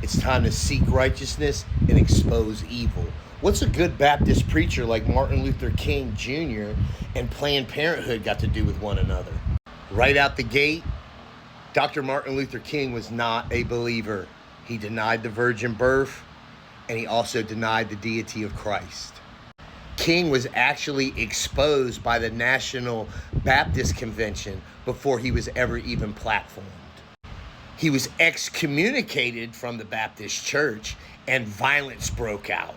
It's time to seek righteousness and expose evil. What's a good Baptist preacher like Martin Luther King Jr. and Planned Parenthood got to do with one another? Right out the gate, Dr. Martin Luther King was not a believer. He denied the virgin birth, and he also denied the deity of Christ. King was actually exposed by the National Baptist Convention before he was ever even platformed. He was excommunicated from the Baptist Church, and violence broke out,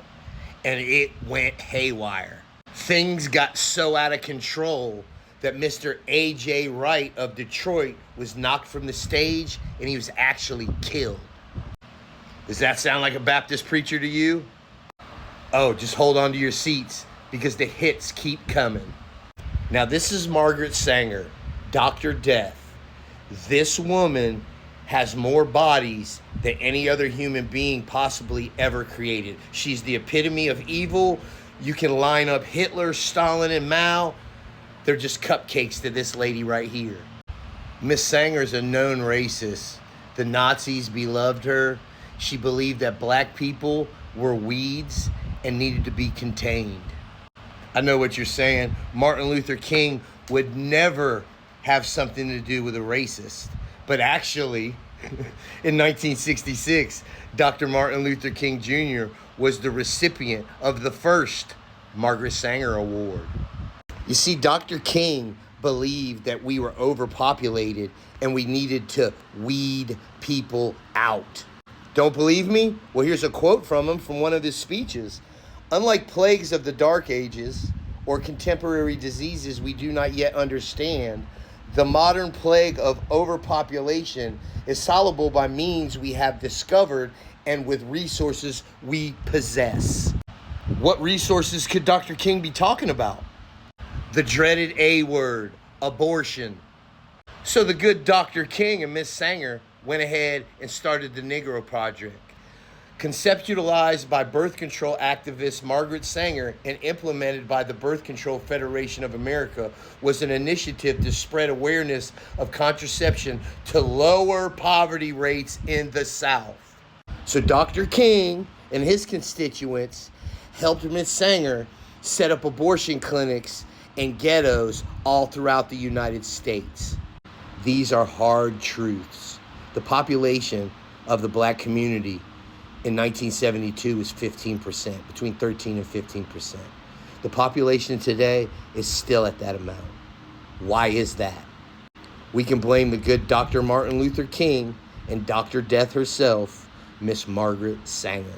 and it went haywire. Things got so out of control that Mr. A.J. Wright of Detroit was knocked from the stage, and he was actually killed. Does that sound like a Baptist preacher to you? Oh, just hold on to your seats, because the hits keep coming. Now, this is Margaret Sanger, Dr. Death. This woman has more bodies than any other human being possibly ever created. She's the epitome of evil. You can line up Hitler, Stalin, and Mao. They're just cupcakes to this lady right here. Miss Sanger's a known racist. The Nazis beloved her. She believed that black people were weeds and needed to be contained. I know what you're saying. Martin Luther King would never have something to do with a racist. But actually, in 1966, Dr. Martin Luther King Jr. was the recipient of the first Margaret Sanger Award. You see, Dr. King believed that we were overpopulated and we needed to weed people out. Don't believe me? Well, here's a quote from him from one of his speeches. Unlike plagues of the Dark Ages or contemporary diseases we do not yet understand, the modern plague of overpopulation is solvable by means we have discovered and with resources we possess. What resources could Dr. King be talking about? The dreaded A word, abortion. So the good Dr. King and Miss Sanger went ahead and started the Negro Project. Conceptualized by birth control activist Margaret Sanger and implemented by the Birth Control Federation of America, was an initiative to spread awareness of contraception to lower poverty rates in the South. So Dr. King and his constituents helped Miss Sanger set up abortion clinics and ghettos all throughout the United States. These are hard truths. The population of the black community in 1972 was 15%, between 13 and 15%. The population today is still at that amount. Why is that? We can blame the good Dr. Martin Luther King and Dr. Death herself, Miss Margaret Sanger.